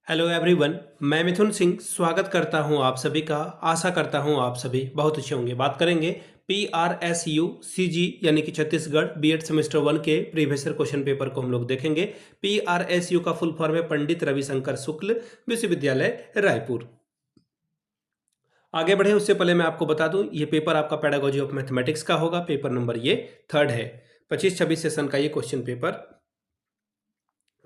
Hello everyone. मैं मिथुन सिंह स्वागत करता हूं आप सभी का। आशा करता हूं आप सभी बहुत अच्छे होंगे। बात करेंगे PRSU CG यानी कि छत्तीसगढ़ बीएड सेमेस्टर 1 के प्रीवियस ईयर क्वेश्चन पेपर को हम लोग देखेंगे। PRSU का फुल फॉर्म है पंडित रविशंकर शुक्ल विश्वविद्यालय रायपुर। आगे बढ़े उससे पहले मैं आपको बता दूं ये पेपर आपका पेडागोजी ऑफ मैथमेटिक्स का होगा। पेपर नंबर ये 3rd है। 25-26 सेशन का ये क्वेश्चन पेपर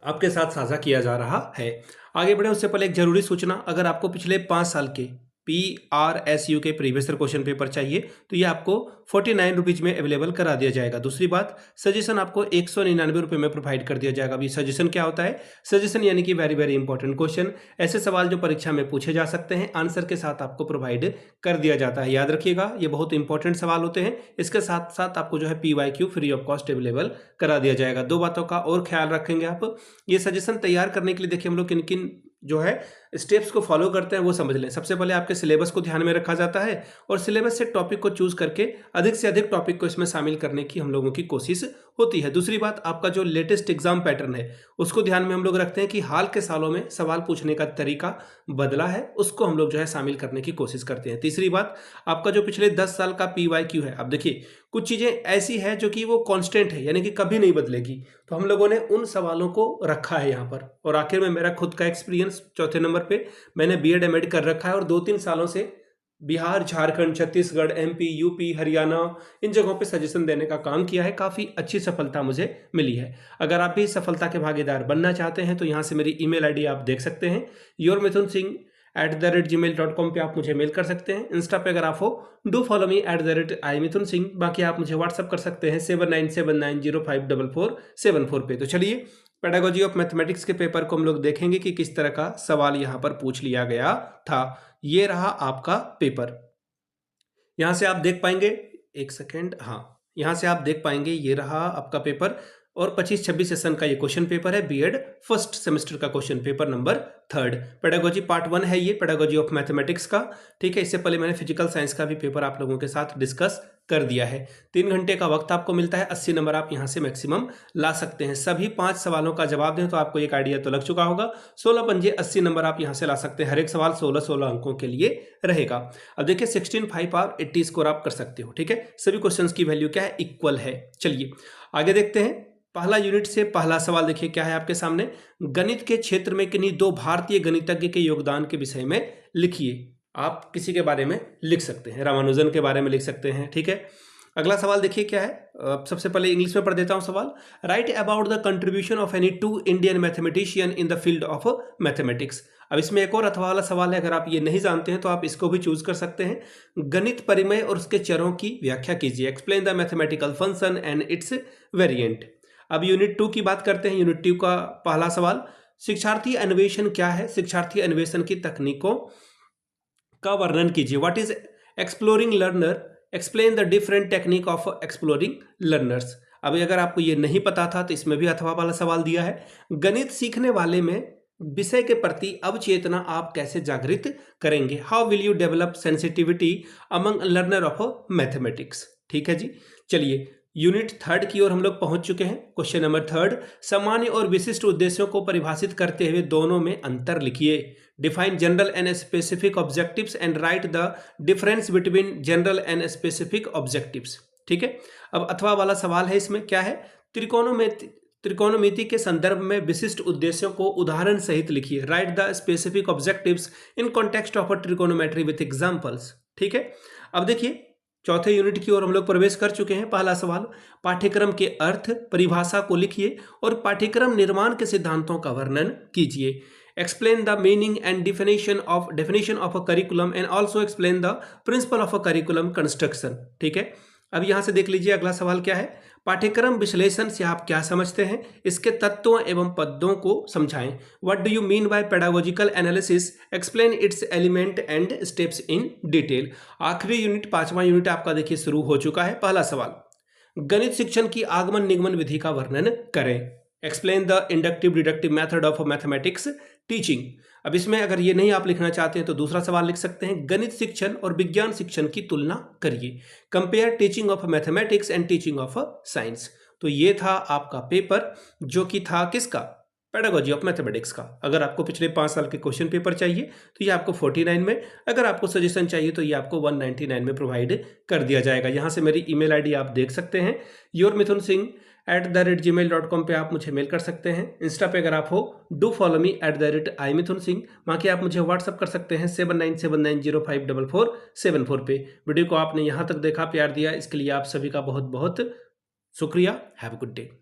आपके साथ साझा किया जा रहा है। आगे बढ़े उससे पहले एक जरूरी सूचना, अगर आपको पिछले 5 साल के PRSU के प्रीवियस ईयर क्वेश्चन पेपर चाहिए तो ये आपको 49 रुपीज में अवेलेबल करा दिया जाएगा। दूसरी बात, सजेशन आपको 199 रुपये में प्रोवाइड कर दिया जाएगा। अभी सजेशन क्या होता है? सजेशन यानी कि वेरी वेरी इंपॉर्टेंट क्वेश्चन, ऐसे सवाल जो परीक्षा में पूछे जा सकते हैं, आंसर के साथ आपको प्रोवाइड कर दिया जाता है। याद रखिएगा ये बहुत इंपॉर्टेंट सवाल होते हैं। इसके साथ साथ आपको जो है PYQ free of cost available करा दिया जाएगा। 2 बातों का और ख्याल रखेंगे आप। ये सजेशन तैयार करने के लिए देखिए हम लोग किन किन जो है स्टेप्स को फॉलो करते हैं वो समझ लें। सबसे पहले आपके सिलेबस को ध्यान में रखा जाता है और सिलेबस से टॉपिक को चूज करके अधिक से अधिक टॉपिक को इसमें शामिल करने की हम लोगों की कोशिश होती है। दूसरी बात, आपका जो लेटेस्ट एग्जाम पैटर्न है उसको ध्यान में हम लोग रखते हैं कि हाल के सालों में सवाल पूछने का तरीका बदला है, उसको हम लोग जो है शामिल करने की कोशिश करते हैं। तीसरी बात, आपका जो पिछले 10 साल का PYQ है, अब देखिए कुछ चीजें ऐसी है जो कि वो कांस्टेंट है यानी कि कभी नहीं बदलेगी, तो हम लोगों ने उन सवालों को रखा है यहाँ पर। और आखिर में मेरा खुद का एक्सपीरियंस, चौथे नंबर पे मैंने BEd MAd कर रखा है और 2-3 सालों से बिहार, झारखंड, छत्तीसगढ़, MP, UP, हरियाणा इन जगहों पे सजेशन देने का काम किया है। काफ़ी अच्छी सफलता मुझे मिली है। अगर आप भी सफलता के भागीदार बनना चाहते हैं तो यहाँ से मेरी email ID आप देख सकते हैं, yourmithunSingh@gmail.com पे आप मुझे मेल कर सकते हैं। इंस्टा पे अगर आप हो डू फॉलो मी @iMithunSingh। बाकी आप मुझे व्हाट्सअप कर सकते हैं 7979054474 पे। तो चलिए पेडागोजी ऑफ मैथमेटिक्स के पेपर को हम लोग देखेंगे कि किस तरह का सवाल यहाँ पर पूछ लिया गया था। ये रहा आपका पेपर। यहां से आप देख पाएंगे, एक सेकेंड, हाँ यहां से आप देख पाएंगे ये रहा आपका पेपर और 25-26 सेशन का ये क्वेश्चन पेपर है। BEd फर्स्ट सेमेस्टर का question paper number 3rd। Pedagogy part 1 है ये, पेडागोजी ऑफ मैथमेटिक्स का। ठीक है, इससे पहले मैंने फिजिकल साइंस का भी पेपर आप लोगों के साथ डिस्कस कर दिया है। 3 घंटे का वक्त आपको मिलता है, 80 नंबर आप यहां से मैक्सिमम ला सकते हैं। सभी 5 सवालों का जवाब दें तो आपको एक आइडिया तो लग चुका होगा। 16 पंजे 80 नंबर आप यहां से ला सकते हैं। हर एक सवाल 16-16 अंकों के लिए रहेगा। अब देखिए 16-5 आप 80 स्कोर आप कर सकते हो। ठीक है, सभी क्वेश्चंस की वैल्यू क्या है? इक्वल है। चलिए आगे देखते हैं। पहला यूनिट से पहला सवाल देखिए क्या है आपके सामने। गणित के क्षेत्र में किन्हीं 2 भारतीय गणितज्ञ के योगदान के विषय में लिखिए। आप किसी के बारे में लिख सकते हैं, रामानुजन के बारे में लिख सकते हैं। ठीक है, अगला सवाल देखिए क्या है। सबसे पहले इंग्लिश में पढ़ देता हूं सवाल। Right about the contribution of any 2 Indian mathematician in the field of mathematics. अब इसमें एक और अथवा वाला सवाल है, अगर आप ये नहीं जानते हैं तो आप इसको भी चूज कर सकते हैं। गणित परिमय और उसके चरों की व्याख्या कीजिए। Explain the mathematical function and it's variant. अब यूनिट 2 की बात करते हैं। यूनिट 2 का पहला सवाल, शिक्षार्थी अन्वेषण क्या है? शिक्षार्थी अन्वेषण की तकनीकों का वर्णन कीजिए। What is exploring learner? Explain the different technique of exploring learners. अभी अगर आपको ये नहीं पता था तो इसमें भी अथवा वाला सवाल दिया है। गणित सीखने वाले में विषय के प्रति अवचेतना आप कैसे जागृत करेंगे? How will you develop sensitivity among learner of mathematics. ठीक है जी, चलिए यूनिट 3rd की ओर हम लोग पहुंच चुके हैं। क्वेश्चन नंबर 3rd, सामान्य और विशिष्ट उद्देश्यों को परिभाषित करते हुए दोनों में अंतर लिखिए। Define general and specific objectives and right the difference between general and specific objectives. ठीक है, अब अथवा वाला सवाल है। इसमें क्या है? त्रिकोणमिति के संदर्भ में विशिष्ट उद्देश्यों को उदाहरण सहित लिखिए। Write the specific objectives in context of a trigonometry with examples. ठीक है, अब देखिए चौथे यूनिट की ओर हम लोग प्रवेश कर चुके हैं। पहला सवाल, पाठ्यक्रम के अर्थ परिभाषा को लिखिए और पाठ्यक्रम निर्माण के सिद्धांतों का वर्णन कीजिए। Explain the meaning and definition of a curriculum and also explain the principle of a curriculum construction. ठीक है, अब यहां से देख लीजिए अगला सवाल क्या है। पाठ्यक्रम विश्लेषण से आप क्या समझते हैं? इसके तत्वों एवं पदों को समझाएं। What do you mean by pedagogical analysis? Explain it's element and steps in detail. आखिरी यूनिट 5वां यूनिट आपका देखिए शुरू हो चुका है। पहला सवाल, गणित शिक्षण की आगमन निगमन विधि का वर्णन करें। Explain the inductive deductive method of mathematics teaching. अब इसमें अगर ये नहीं आप लिखना चाहते हैं तो दूसरा सवाल लिख सकते हैं। गणित शिक्षण और विज्ञान शिक्षण की तुलना करिए। Compare teaching of mathematics and teaching of science. तो ये था आपका पेपर जो कि था किसका? पेडागोजी ऑफ मैथमेटिक्स का। अगर आपको पिछले 5 साल के क्वेश्चन पेपर चाहिए तो ये आपको 49 में, अगर आपको सजेशन चाहिए तो ये आपको 199 में प्रोवाइड कर दिया जाएगा। यहाँ से मेरी ईमेल आईडी आप देख सकते हैं, yourmithunsingh@gmail.com पे आप मुझे मेल कर सकते हैं। इंस्टा पे अगर आप हो, डू फॉलो मी @imithunsingh, वहाँ के आप मुझे व्हाट्सअप कर सकते हैं 7979054474 पे। वीडियो को आपने यहाँ तक देखा, प्यार दिया, इसके लिए आप सभी का बहुत बहुत शुक्रिया। Have a good day.